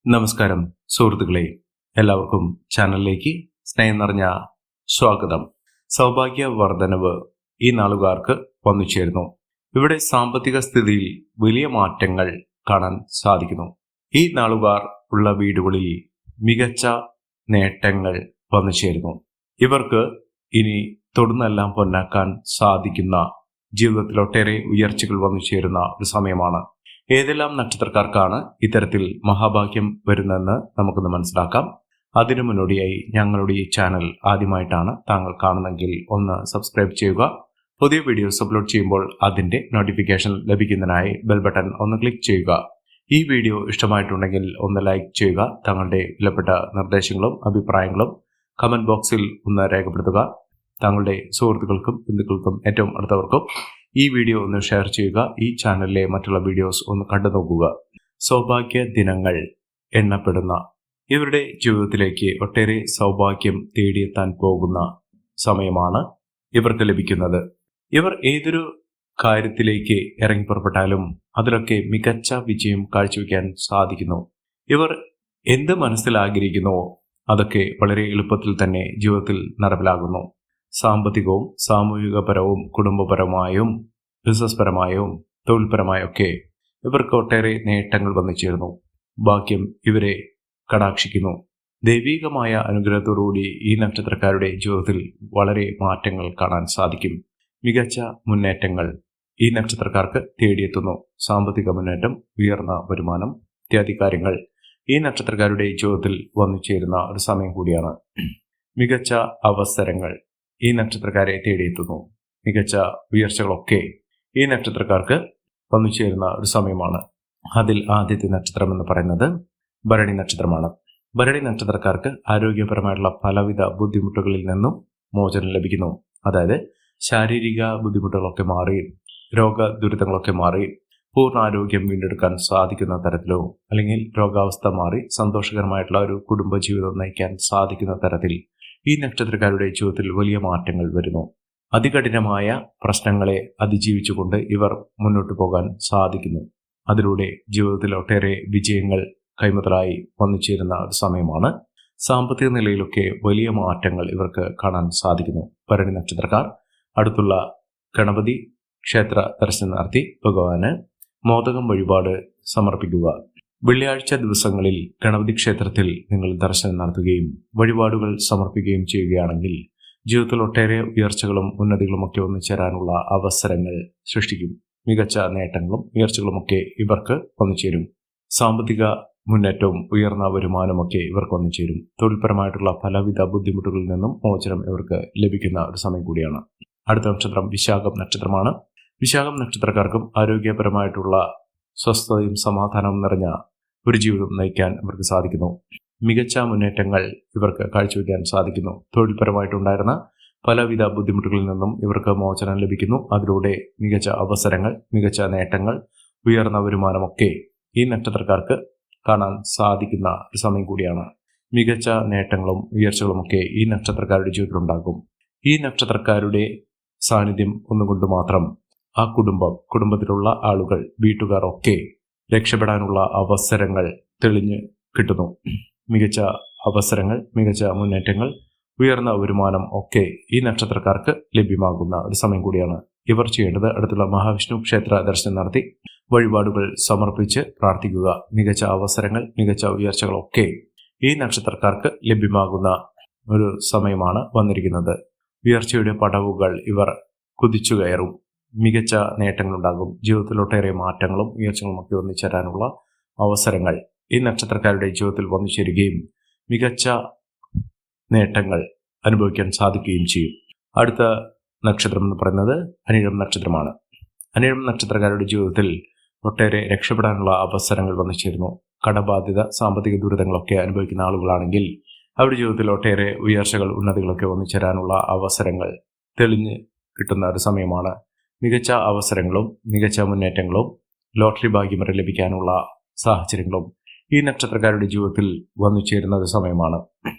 നമസ്കാരം സുഹൃത്തുക്കളെ, എല്ലാവർക്കും ചാനലിലേക്ക് സ്നേഹം നിറഞ്ഞ സ്വാഗതം. സൗഭാഗ്യ വർധനവ് ഈ നാളുകാർക്ക് വന്നു ചേരുന്നു. ഇവിടെ സാമ്പത്തിക സ്ഥിതിയിൽ വലിയ മാറ്റങ്ങൾ കാണാൻ സാധിക്കുന്നു. ഈ നാളുകാർ ഉള്ള വീടുകളിൽ മികച്ച നേട്ടങ്ങൾ വന്നു ചേരുന്നു. ഇവർക്ക് ഇനി തൊടുന്നെല്ലാം പൊന്നാക്കാൻ സാധിക്കുന്ന ജീവിതത്തിൽ ഒട്ടേറെ ഉയർച്ചകൾ വന്നു ചേരുന്ന ഒരു സമയമാണ്. ഏതെല്ലാം നക്ഷത്രക്കാർക്കാണ് ഇത്തരത്തിൽ മഹാഭാഗ്യം വരുന്നതെന്ന് നമുക്കൊന്ന് മനസ്സിലാക്കാം. അതിനു മുന്നോടിയായി ഞങ്ങളുടെ ഈ ചാനൽ ആദ്യമായിട്ടാണ് താങ്കൾ കാണുന്നതെങ്കിൽ ഒന്ന് സബ്സ്ക്രൈബ് ചെയ്യുക. പുതിയ വീഡിയോസ് അപ്ലോഡ് ചെയ്യുമ്പോൾ അതിന്റെ നോട്ടിഫിക്കേഷൻ ലഭിക്കുന്നതിനായി ബെൽ ബട്ടൺ ഒന്ന് ക്ലിക്ക് ചെയ്യുക. ഈ വീഡിയോ ഇഷ്ടമായിട്ടുണ്ടെങ്കിൽ ഒന്ന് ലൈക്ക് ചെയ്യുക. തങ്ങളുടെ വിലപ്പെട്ട നിർദ്ദേശങ്ങളും അഭിപ്രായങ്ങളും കമന്റ് ബോക്സിൽ ഒന്ന് രേഖപ്പെടുത്തുക. താങ്കളുടെ സുഹൃത്തുക്കൾക്കും ബന്ധുക്കൾക്കും ഏറ്റവും അടുത്തവർക്കും ഈ വീഡിയോ ഒന്ന് ഷെയർ ചെയ്യുക. ഈ ചാനലിലെ മറ്റുള്ള വീഡിയോസ് ഒന്ന് കണ്ടു നോക്കുക. സൗഭാഗ്യ ദിനങ്ങൾ എണ്ണപ്പെടുന്ന ഇവരുടെ ജീവിതത്തിലേക്ക് ഒട്ടേറെ സൗഭാഗ്യം തേടിയെത്താൻ പോകുന്ന സമയമാണ് ഇവർക്ക് ലഭിക്കുന്നത്. ഇവർ ഏതൊരു കാര്യത്തിലേക്ക് ഇറങ്ങി പുറപ്പെട്ടാലും അതിലൊക്കെ മികച്ച വിജയം കാഴ്ചവെക്കാൻ സാധിക്കുന്നു. ഇവർ എന്ത് മനസ്സിൽ ആഗ്രഹിക്കുന്നുവോ അതൊക്കെ വളരെ എളുപ്പത്തിൽ തന്നെ ജീവിതത്തിൽ നടപ്പിലാകുന്നു. സാമ്പത്തികവും സാമൂഹികപരവും കുടുംബപരമായും ബിസിനസ് പരമായും തൊഴിൽപരമായും ഒക്കെ ഇവർക്ക് ഒട്ടേറെ നേട്ടങ്ങൾ വന്നു ചേരുന്നു. ഭാഗ്യം ഇവരെ കടാക്ഷിക്കുന്നു. ദൈവികമായ അനുഗ്രഹത്തോടുകൂടി ഈ നക്ഷത്രക്കാരുടെ ജീവിതത്തിൽ വളരെ മാറ്റങ്ങൾ കാണാൻ സാധിക്കും. മികച്ച മുന്നേറ്റങ്ങൾ ഈ നക്ഷത്രക്കാർക്ക് തേടിയെത്തുന്നു. സാമ്പത്തിക മുന്നേറ്റം, ഉയർന്ന വരുമാനം ഇത്യാദി കാര്യങ്ങൾ ഈ നക്ഷത്രക്കാരുടെ ജീവിതത്തിൽ വന്നു ചേരുന്ന ഒരു സമയം കൂടിയാണ്. മികച്ച അവസരങ്ങൾ ഈ നക്ഷത്രക്കാരെ തേടിയെത്തുന്നു. മികച്ച ഉയർച്ചകളൊക്കെ ഈ നക്ഷത്രക്കാർക്ക് വന്നു ചേരുന്ന ഒരു സമയമാണ്. അതിൽ ആദ്യത്തെ നക്ഷത്രം എന്ന് പറയുന്നത് ഭരണി നക്ഷത്രമാണ്. ഭരണി നക്ഷത്രക്കാർക്ക് ആരോഗ്യപരമായിട്ടുള്ള പലവിധ ബുദ്ധിമുട്ടുകളിൽ നിന്നും മോചനം ലഭിക്കുന്നു. അതായത് ശാരീരിക ബുദ്ധിമുട്ടുകളൊക്കെ മാറി, രോഗദുരിതങ്ങളൊക്കെ മാറി പൂർണ്ണ ആരോഗ്യം വീണ്ടെടുക്കാൻ സാധിക്കുന്ന തരത്തിലോ അല്ലെങ്കിൽ രോഗാവസ്ഥ മാറി സന്തോഷകരമായിട്ടുള്ള ഒരു കുടുംബജീവിതം നയിക്കാൻ സാധിക്കുന്ന തരത്തിൽ ഈ നക്ഷത്രക്കാരുടെ ജീവിതത്തിൽ വലിയ മാറ്റങ്ങൾ വരുന്നു. അതികഠിനമായ പ്രശ്നങ്ങളെ അതിജീവിച്ചുകൊണ്ട് ഇവർ മുന്നോട്ട് പോകാൻ സാധിക്കുന്നു. അതിലൂടെ ജീവിതത്തിൽ ഒട്ടേറെ വിജയങ്ങൾ കൈമുതലായി വന്നു ചേരുന്ന ഒരു സമയമാണ്. സാമ്പത്തിക നിലയിലൊക്കെ വലിയ മാറ്റങ്ങൾ ഇവർക്ക് കാണാൻ സാധിക്കുന്നു. ഭരണി നക്ഷത്രക്കാർ അടുത്തുള്ള ഗണപതി ക്ഷേത്ര ദർശനം നടത്തി ഭഗവാന് മോദകം വഴിപാട് സമർപ്പിക്കുക. വെള്ളിയാഴ്ച ദിവസങ്ങളിൽ ഗണപതി ക്ഷേത്രത്തിൽ നിങ്ങൾ ദർശനം നടത്തുകയും വഴിപാടുകൾ സമർപ്പിക്കുകയും ചെയ്യുകയാണെങ്കിൽ ജീവിതത്തിൽ ഒട്ടേറെ ഉയർച്ചകളും ഉന്നതികളുമൊക്കെ ഒന്നുചേരാനുള്ള അവസരങ്ങൾ സൃഷ്ടിക്കും. മികച്ച നേട്ടങ്ങളും ഉയർച്ചകളുമൊക്കെ ഇവർക്ക് വന്നുചേരും. സാമ്പത്തിക മുന്നേറ്റവും ഉയർന്ന വരുമാനമൊക്കെ ഇവർക്ക് വന്നുചേരും. തൊഴിൽപരമായിട്ടുള്ള പലവിധ ബുദ്ധിമുട്ടുകളിൽ നിന്നും മോചനം ഇവർക്ക് ലഭിക്കുന്ന ഒരു സമയം കൂടിയാണ്. അടുത്ത നക്ഷത്രം വിശാഖം നക്ഷത്രമാണ്. വിശാഖം നക്ഷത്രക്കാർക്കും ആരോഗ്യപരമായിട്ടുള്ള സ്വസ്ഥതയും സമാധാനവും നിറഞ്ഞ ഒരു ജീവിതം നയിക്കാൻ ഇവർക്ക് സാധിക്കുന്നു. മികച്ച മുന്നേറ്റങ്ങൾ ഇവർക്ക് കാഴ്ചവെക്കാൻ സാധിക്കുന്നു. തൊഴിൽപരമായിട്ടുണ്ടായിരുന്ന പലവിധ ബുദ്ധിമുട്ടുകളിൽ നിന്നും ഇവർക്ക് മോചനം ലഭിക്കുന്നു. അതിലൂടെ മികച്ച അവസരങ്ങൾ, മികച്ച നേട്ടങ്ങൾ, ഉയർന്ന വരുമാനമൊക്കെ ഈ നക്ഷത്രക്കാർക്ക് കാണാൻ സാധിക്കുന്ന ഒരു സമയം കൂടിയാണ്. മികച്ച നേട്ടങ്ങളും ഉയർച്ചകളുമൊക്കെ ഈ നക്ഷത്രക്കാരുടെ ജീവിതത്തിലുണ്ടാകും. ഈ നക്ഷത്രക്കാരുടെ സാന്നിധ്യം ഒന്നുകൊണ്ട് മാത്രം ആ കുടുംബത്തിലുള്ള ആളുകൾ, വീട്ടുകാർ ഒക്കെ രക്ഷപ്പെടാനുള്ള അവസരങ്ങൾ തെളിഞ്ഞ് കിട്ടുന്നു. മികച്ച അവസരങ്ങൾ, മികച്ച മുന്നേറ്റങ്ങൾ, ഉയർന്ന വരുമാനം ഒക്കെ ഈ നക്ഷത്രക്കാർക്ക് ലഭ്യമാകുന്ന ഒരു സമയം കൂടിയാണ്. ഇവർ ചെയ്യേണ്ടത് അടുത്തുള്ള മഹാവിഷ്ണു ക്ഷേത്ര ദർശനം നടത്തി വഴിപാടുകൾ സമർപ്പിച്ച് പ്രാർത്ഥിക്കുക. മികച്ച അവസരങ്ങൾ, മികച്ച ഉയർച്ചകളൊക്കെ ഈ നക്ഷത്രക്കാർക്ക് ലഭ്യമാകുന്ന ഒരു സമയമാണ് വന്നിരിക്കുന്നത്. ഉയർച്ചയുടെ പടവുകൾ ഇവർ കുതിച്ചു കയറും. മികച്ച നേട്ടങ്ങളുണ്ടാകും. ജീവിതത്തിലൊട്ടേറെ മാറ്റങ്ങളും ഉയർച്ചകളും ഒക്കെ ഒന്നിച്ചേരാനുള്ള അവസരങ്ങൾ ഈ നക്ഷത്രക്കാരുടെ ജീവിതത്തിൽ വന്നു ചേരുകയും മികച്ച നേട്ടങ്ങൾ അനുഭവിക്കാൻ സാധിക്കുകയും ചെയ്യും. അടുത്ത നക്ഷത്രം എന്ന് പറയുന്നത് അനിഴം നക്ഷത്രമാണ്. അനിഴം നക്ഷത്രക്കാരുടെ ജീവിതത്തിൽ ഒട്ടേറെ രക്ഷപ്പെടാനുള്ള അവസരങ്ങൾ വന്നു ചേരുന്നു. കടബാധ്യത, സാമ്പത്തിക ദുരിതങ്ങളൊക്കെ അനുഭവിക്കുന്ന ആളുകളാണെങ്കിൽ അവരുടെ ജീവിതത്തിൽ ഒട്ടേറെ ഉയർച്ചകൾ, ഉന്നതികളൊക്കെ വന്നു ചേരാനുള്ള അവസരങ്ങൾ തെളിഞ്ഞ് കിട്ടുന്ന ഒരു സമയമാണ്. മികച്ച അവസരങ്ങളും മികച്ച മുന്നേറ്റങ്ങളും ലോട്ടറി ഭാഗ്യം വരെ ലഭിക്കാനുള്ള സാഹചര്യങ്ങളും ഈ നക്ഷത്രക്കാരുടെ ജീവിതത്തിൽ വന്നു ചേരുന്ന ഒരു സമയമാണ്.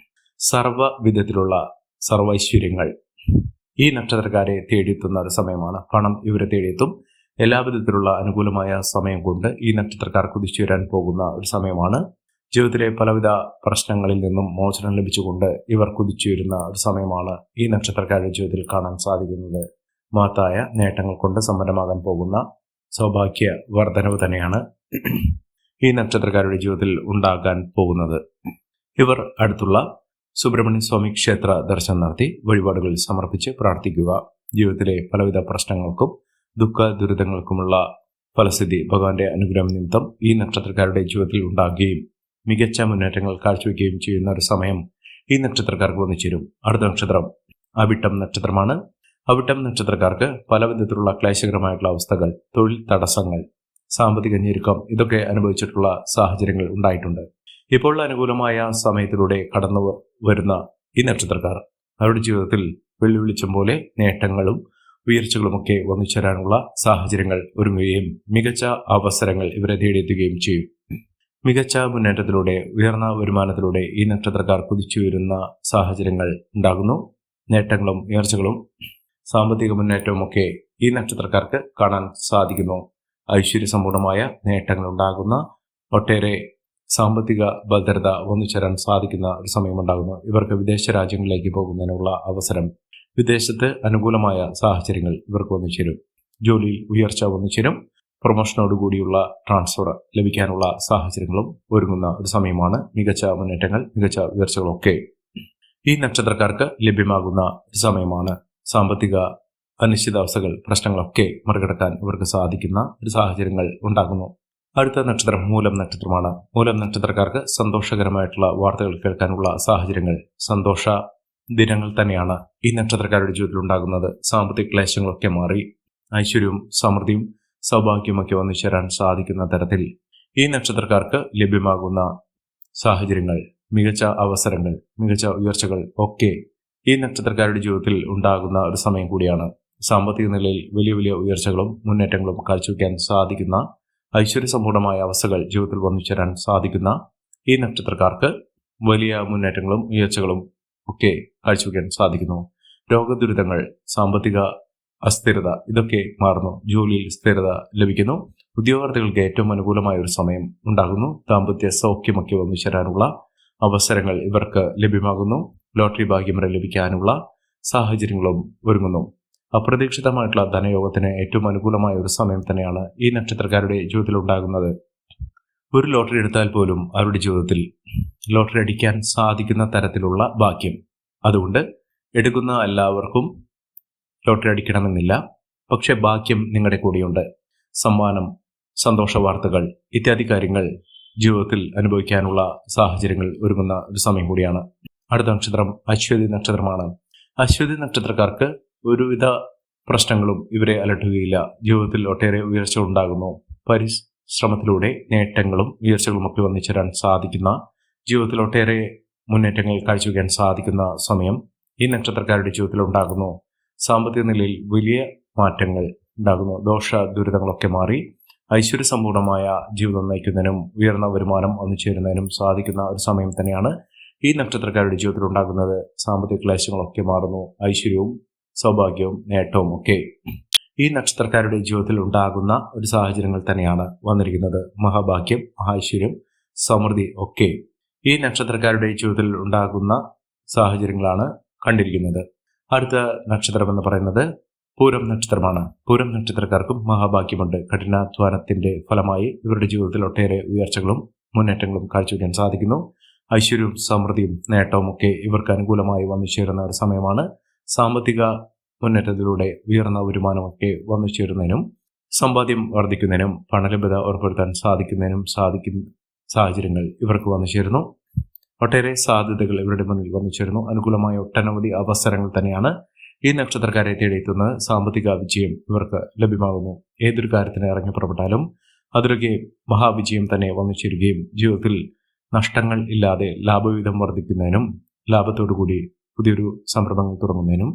സർവ്വവിധത്തിലുള്ള സർവൈശ്വര്യങ്ങൾ ഈ നക്ഷത്രക്കാരെ തേടിയെത്തുന്ന ഒരു സമയമാണ്. പണം ഇവരെ തേടിയെത്തും. എല്ലാവിധത്തിലുള്ള അനുകൂലമായ സമയം കൊണ്ട് ഈ നക്ഷത്രക്കാർ കുതിച്ചു വരാൻ പോകുന്ന ഒരു സമയമാണ്. ജീവിതത്തിലെ പലവിധ പ്രശ്നങ്ങളിൽ നിന്നും മോചനം ലഭിച്ചുകൊണ്ട് ഇവർ കുതിച്ചുയരുന്ന ഒരു സമയമാണ് ഈ നക്ഷത്രക്കാരുടെ ജീവിതത്തിൽ കാണാൻ സാധിക്കുന്നത്. മഹത്തായ നേട്ടങ്ങൾ കൊണ്ട് സമ്പന്നമാകാൻ പോകുന്ന സൗഭാഗ്യ വർധനവ് തന്നെയാണ് ഈ നക്ഷത്രക്കാരുടെ ജീവിതത്തിൽ ഉണ്ടാകാൻ പോകുന്നത്. ഇവർ അടുത്തുള്ള സുബ്രഹ്മണ്യ സ്വാമി ക്ഷേത്ര ദർശനം നടത്തി വഴിപാടുകൾ സമർപ്പിച്ച് പ്രാർത്ഥിക്കുക. ജീവിതത്തിലെ പലവിധ പ്രശ്നങ്ങൾക്കും ദുഃഖ ദുരിതങ്ങൾക്കുമുള്ള ഫലസിദ്ധി ഭഗവാന്റെ അനുഗ്രഹം നിമിത്തം ഈ നക്ഷത്രക്കാരുടെ ജീവിതത്തിൽ ഉണ്ടാകുകയും മികച്ച മുന്നേറ്റങ്ങൾ കാഴ്ചവെക്കുകയും ചെയ്യുന്ന ഒരു സമയം ഈ നക്ഷത്രക്കാർക്ക് വന്നുചേരും. അടുത്ത നക്ഷത്രം അവിട്ടം നക്ഷത്രമാണ്. അവിട്ടം നക്ഷത്രക്കാർക്ക് പല വിധത്തിലുള്ള ക്ലേശകരമായിട്ടുള്ള അവസ്ഥകൾ, തൊഴിൽ തടസ്സങ്ങൾ, സാമ്പത്തിക ഞെരുക്കം ഇതൊക്കെ അനുഭവിച്ചിട്ടുള്ള സാഹചര്യങ്ങൾ ഉണ്ടായിട്ടുണ്ട്. ഇപ്പോൾ അനുകൂലമായ സമയത്തിലൂടെ കടന്നു വരുന്ന ഈ നക്ഷത്രക്കാർ അവരുടെ ജീവിതത്തിൽ വെള്ളിവിളിച്ചം പോലെ നേട്ടങ്ങളും ഉയർച്ചകളുമൊക്കെ വന്നു ചേരാനുള്ള സാഹചര്യങ്ങൾ ഒരുങ്ങുകയും മികച്ച അവസരങ്ങൾ ഇവരെ തേടിയെത്തുകയും ചെയ്യും. മികച്ച മുന്നേറ്റത്തിലൂടെ ഉയർന്ന വരുമാനത്തിലൂടെ ഈ നക്ഷത്രക്കാർ കുതിച്ചുയരുന്ന സാഹചര്യങ്ങൾ ഉണ്ടാകുന്നു. നേട്ടങ്ങളും ഉയർച്ചകളും സാമ്പത്തിക മുന്നേറ്റവുമൊക്കെ ഈ നക്ഷത്രക്കാർക്ക് കാണാൻ സാധിക്കുന്നു. ഐശ്വര്യസമ്പൂർണമായ നേട്ടങ്ങൾ ഉണ്ടാകുന്ന ഒട്ടേറെ സാമ്പത്തിക ഭദ്രത വന്നു ചേരാൻ സാധിക്കുന്ന ഒരു സമയമുണ്ടാകുന്നു. ഇവർക്ക് വിദേശ രാജ്യങ്ങളിലേക്ക് പോകുന്നതിനുള്ള അവസരം, വിദേശത്ത് അനുകൂലമായ സാഹചര്യങ്ങൾ ഇവർക്ക് വന്നു ചേരും. ജോലിയിൽ ഉയർച്ച വന്നു ചേരും. പ്രൊമോഷനോടുകൂടിയുള്ള ട്രാൻസ്ഫർ ലഭിക്കാനുള്ള സാഹചര്യങ്ങളും ഒരുങ്ങുന്ന ഒരു സമയമാണ്. മികച്ച മുന്നേറ്റങ്ങൾ, മികച്ച ഉയർച്ചകളൊക്കെ ഈ നക്ഷത്രക്കാർക്ക് ലഭ്യമാകുന്ന ഒരു സമയമാണ്. സാമ്പത്തിക അനിശ്ചിതാവസ്ഥകൾ, പ്രശ്നങ്ങളൊക്കെ മറികടക്കാൻ ഇവർക്ക് സാധിക്കുന്ന ഒരു സാഹചര്യങ്ങൾ ഉണ്ടാകുന്നു. അടുത്ത നക്ഷത്രം മൂലം നക്ഷത്രമാണ്. മൂലം നക്ഷത്രക്കാർക്ക് സന്തോഷകരമായിട്ടുള്ള വാർത്തകൾ കേൾക്കാനുള്ള സാഹചര്യങ്ങൾ, സന്തോഷ ദിനങ്ങൾ തന്നെയാണ് ഈ നക്ഷത്രക്കാരുടെ ജീവിതത്തിൽ ഉണ്ടാകുന്നത്. സാമ്പത്തിക ക്ലേശങ്ങളൊക്കെ മാറി ഐശ്വര്യവും സമൃദ്ധിയും സൗഭാഗ്യമൊക്കെ വന്നു ചേരാൻ സാധിക്കുന്ന തരത്തിൽ ഈ നക്ഷത്രക്കാർക്ക് ലഭ്യമാകുന്ന സാഹചര്യങ്ങൾ, മികച്ച അവസരങ്ങൾ, മികച്ച ഉയർച്ചകൾ ഒക്കെ ഈ നക്ഷത്രക്കാരുടെ ജീവിതത്തിൽ ഉണ്ടാകുന്ന ഒരു സമയം കൂടിയാണ്. സാമ്പത്തിക നിലയിൽ വലിയ വലിയ ഉയർച്ചകളും മുന്നേറ്റങ്ങളും കാഴ്ചവെക്കാൻ സാധിക്കുന്ന ഐശ്വര്യസമ്പൂർണമായ അവസ്ഥകൾ ജീവിതത്തിൽ വന്നു ചേരാൻ സാധിക്കുന്ന ഈ നക്ഷത്രക്കാർക്ക് വലിയ മുന്നേറ്റങ്ങളും ഉയർച്ചകളും ഒക്കെ കാഴ്ചവെക്കാൻ സാധിക്കുന്നു. രോഗദുരിതങ്ങൾ, സാമ്പത്തിക അസ്ഥിരത ഇതൊക്കെ മാറുന്നു. ജോലിയിൽ സ്ഥിരത ലഭിക്കുന്നു. ഉദ്യോഗാർത്ഥികൾക്ക് ഏറ്റവും അനുകൂലമായ ഒരു സമയം ഉണ്ടാകുന്നു. ദാമ്പത്യ സൗഖ്യമൊക്കെ വന്നു ചേരാനുള്ള അവസരങ്ങൾ ഇവർക്ക് ലഭ്യമാകുന്നു. ലോട്ടറി ഭാഗ്യം വരെ ലഭിക്കാനുള്ള സാഹചര്യങ്ങളും ഒരുങ്ങുന്നു. അപ്രതീക്ഷിതമായിട്ടുള്ള ധനയോഗത്തിന് ഏറ്റവും അനുകൂലമായ ഒരു സമയം തന്നെയാണ് ഈ നക്ഷത്രക്കാരുടെ ജീവിതത്തിൽ ഉണ്ടാകുന്നത്. ഒരു ലോട്ടറി എടുത്താൽ പോലും അവരുടെ ജീവിതത്തിൽ ലോട്ടറി അടിക്കാൻ സാധിക്കുന്ന തരത്തിലുള്ള ഭാഗ്യം. അതുകൊണ്ട് എടുക്കുന്ന എല്ലാവർക്കും ലോട്ടറി അടിക്കണമെന്നില്ല. പക്ഷെ ഭാഗ്യം നിങ്ങളുടെ കൂടെയുണ്ട്. സമ്മാനം, സന്തോഷ വാർത്തകൾ ഇത്യാദി കാര്യങ്ങൾ ജീവിതത്തിൽ അനുഭവിക്കാനുള്ള സാഹചര്യങ്ങൾ ഒരുങ്ങുന്ന ഒരു സമയം കൂടിയാണ്. അടുത്ത നക്ഷത്രം അശ്വതി നക്ഷത്രമാണ്. അശ്വതി നക്ഷത്രക്കാർക്ക് ഒരുവിധ പ്രശ്നങ്ങളും ഇവരെ അലട്ടുകയില്ല. ജീവിതത്തിൽ ഒട്ടേറെ ഉയർച്ച ഉണ്ടാകുന്നു. പരിശ്രമത്തിലൂടെ നേട്ടങ്ങളും ഉയർച്ചകളും ഒക്കെ വന്നു ചേരാൻ സാധിക്കുന്ന, ജീവിതത്തിൽ ഒട്ടേറെ മുന്നേറ്റങ്ങൾ കാഴ്ചവെക്കാൻ സാധിക്കുന്ന സമയം ഈ നക്ഷത്രക്കാരുടെ ജീവിതത്തിൽ ഉണ്ടാകുന്നു. സാമ്പത്തിക നിലയിൽ വലിയ മാറ്റങ്ങൾ ഉണ്ടാകുന്നു. ദോഷ ദുരിതങ്ങളൊക്കെ മാറി ഐശ്വര്യസമ്പൂർണമായ ജീവിതം നയിക്കുന്നതിനും ഉയർന്ന വരുമാനം വന്നു ചേരുന്നതിനും സാധിക്കുന്ന ഒരു സമയം തന്നെയാണ് ഈ നക്ഷത്രക്കാരുടെ ജീവിതത്തിൽ ഉണ്ടാകുന്നത്. സാമ്പത്തിക ക്ലേശങ്ങളൊക്കെ മാറുന്നു. ഐശ്വര്യവും സൗഭാഗ്യവും നേട്ടവും ഒക്കെ ഈ നക്ഷത്രക്കാരുടെ ജീവിതത്തിൽ ഉണ്ടാകുന്ന ഒരു സാഹചര്യങ്ങൾ തന്നെയാണ് വന്നിരിക്കുന്നത്. മഹാഭാഗ്യം, ഐശ്വര്യം, സമൃദ്ധി ഒക്കെ ഈ നക്ഷത്രക്കാരുടെ ജീവിതത്തിൽ ഉണ്ടാകുന്ന സാഹചര്യങ്ങളാണ് കണ്ടിരിക്കുന്നത്. അടുത്ത നക്ഷത്രം എന്ന് പറയുന്നത് പൂരം നക്ഷത്രമാണ്. പൂരം നക്ഷത്രക്കാർക്കും മഹാഭാഗ്യമുണ്ട്. കഠിനാധ്വാനത്തിന്റെ ഫലമായി ഇവരുടെ ജീവിതത്തിൽ ഒട്ടേറെ ഉയർച്ചകളും മുന്നേറ്റങ്ങളും കാഴ്ചവെക്കാൻ സാധിക്കുന്നു. ഐശ്വര്യവും സമൃദ്ധിയും നേട്ടവും ഒക്കെ ഇവർക്ക് അനുകൂലമായി വന്നു ചേരുന്ന ഒരു സമയമാണ്. സാമ്പത്തിക മുന്നേറ്റത്തിലൂടെ ഉയർന്ന വരുമാനമൊക്കെ വന്നു ചേരുന്നതിനും സമ്പാദ്യം വർദ്ധിക്കുന്നതിനും പണലഭ്യത ഉറപ്പെടുത്താൻ സാധിക്കുന്നതിനും സാധിക്കുന്ന സാഹചര്യങ്ങൾ ഇവർക്ക് വന്നു ചേരുന്നു. ഒട്ടേറെ സാധ്യതകൾ ഇവരുടെ മുന്നിൽ വന്നു ചേരുന്നു. അനുകൂലമായ ഒട്ടനവധി അവസരങ്ങൾ തന്നെയാണ് ഈ നക്ഷത്രക്കാരെ തേടിയെത്തുന്നത്. സാമ്പത്തിക വിജയം ഇവർക്ക് ലഭ്യമാകുന്നു. ഏതൊരു കാര്യത്തിന് ഇറങ്ങി പുറപ്പെട്ടാലും അതിലൊക്കെ മഹാവിജയം തന്നെ വന്നു ചേരുകയും ജീവിതത്തിൽ നഷ്ടങ്ങൾ ഇല്ലാതെ ലാഭവിഹിതം വർദ്ധിക്കുന്നതിനും ലാഭത്തോടുകൂടി പുതിയൊരു സംരംഭങ്ങൾ തുടങ്ങുന്നതിനും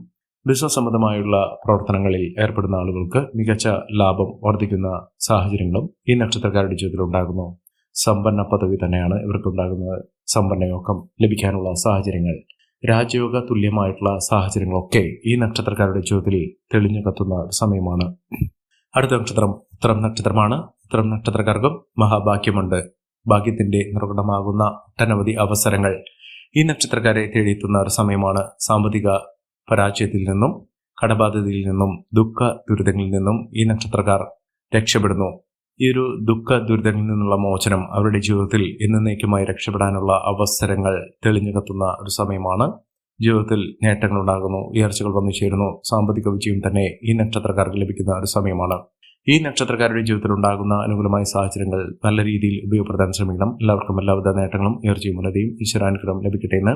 ബിസിനസ് സംബന്ധമായുള്ള പ്രവർത്തനങ്ങളിൽ ഏർപ്പെടുന്ന ആളുകൾക്ക് മികച്ച ലാഭം വർദ്ധിക്കുന്ന സാഹചര്യങ്ങളും ഈ നക്ഷത്രക്കാരുടെ ജീവിതത്തിൽ ഉണ്ടാകുന്നു. സമ്പന്ന പദവി തന്നെയാണ് ഇവർക്കുണ്ടാകുന്നത്. സമ്പന്നയോഗം ലഭിക്കാനുള്ള സാഹചര്യങ്ങൾ, രാജയോഗ തുല്യമായിട്ടുള്ള സാഹചര്യങ്ങളൊക്കെ ഈ നക്ഷത്രക്കാരുടെ ജീവിതത്തിൽ തെളിഞ്ഞു കത്തുന്ന സമയമാണ്. അടുത്ത നക്ഷത്രം ഉത്തരം നക്ഷത്രമാണ്. ഉത്തരം നക്ഷത്രക്കാർക്കും മഹാഭാഗ്യമുണ്ട്. ഭാഗ്യത്തിന്റെ നിർവ്വഹണമാകുന്ന ഒട്ടനവധി അവസരങ്ങൾ ഈ നക്ഷത്രക്കാരെ തേടിയെത്തുന്ന ഒരു സമയമാണ്. സാമ്പത്തിക പരാജയത്തിൽ നിന്നും കടബാധ്യതയിൽ നിന്നും ദുഃഖ ദുരിതങ്ങളിൽ നിന്നും ഈ നക്ഷത്രക്കാർ രക്ഷപ്പെടുന്നു. ഈ ഒരു ദുഃഖ ദുരിതങ്ങളിൽ നിന്നുള്ള മോചനം അവരുടെ ജീവിതത്തിൽ എന്നേക്കുമായി രക്ഷപ്പെടാനുള്ള അവസരങ്ങൾ തെളിഞ്ഞു കത്തുന്ന ഒരു സമയമാണ്. ജീവിതത്തിൽ നേട്ടങ്ങൾ ഉണ്ടാകുന്നു, ഉയർച്ചകൾ വന്നു ചേരുന്നു, സാമ്പത്തിക വിജയം തന്നെ ഈ നക്ഷത്രക്കാർക്ക് ലഭിക്കുന്ന ഒരു സമയമാണ്. ഈ നക്ഷത്രക്കാരുടെ ജീവിതത്തിൽ ഉണ്ടാകുന്ന അനുകൂലമായ സാഹചര്യങ്ങൾ നല്ല രീതിയിൽ ഉപയോഗപ്പെടുത്താൻ ശ്രമിക്കണം. എല്ലാവർക്കും എല്ലാവിധ നേട്ടങ്ങളും ഉയർച്ചയും ഉന്നതിയും ഈശ്വരാനുഗ്രഹം ലഭിക്കട്ടെ എന്ന്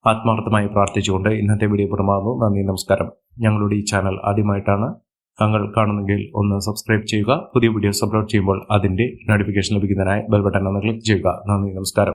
ആത്മാർത്ഥമായി പ്രാർത്ഥിച്ചുകൊണ്ട് ഇന്നത്തെ വീഡിയോ പുറമാകുന്നു. നന്ദി, നമസ്കാരം. ഞങ്ങളുടെ ഈ ചാനൽ ആദ്യമായിട്ടാണ് താങ്കൾ കാണുന്നെങ്കിൽ ഒന്ന് സബ്സ്ക്രൈബ് ചെയ്യുക. പുതിയ വീഡിയോസ് അപ്ലോഡ് ചെയ്യുമ്പോൾ അതിന്റെ നോട്ടിഫിക്കേഷൻ ലഭിക്കുന്നതിനായി ബെൽ ബട്ടൺ ഒന്ന് ക്ലിക്ക് ചെയ്യുക. നന്ദി, നമസ്കാരം.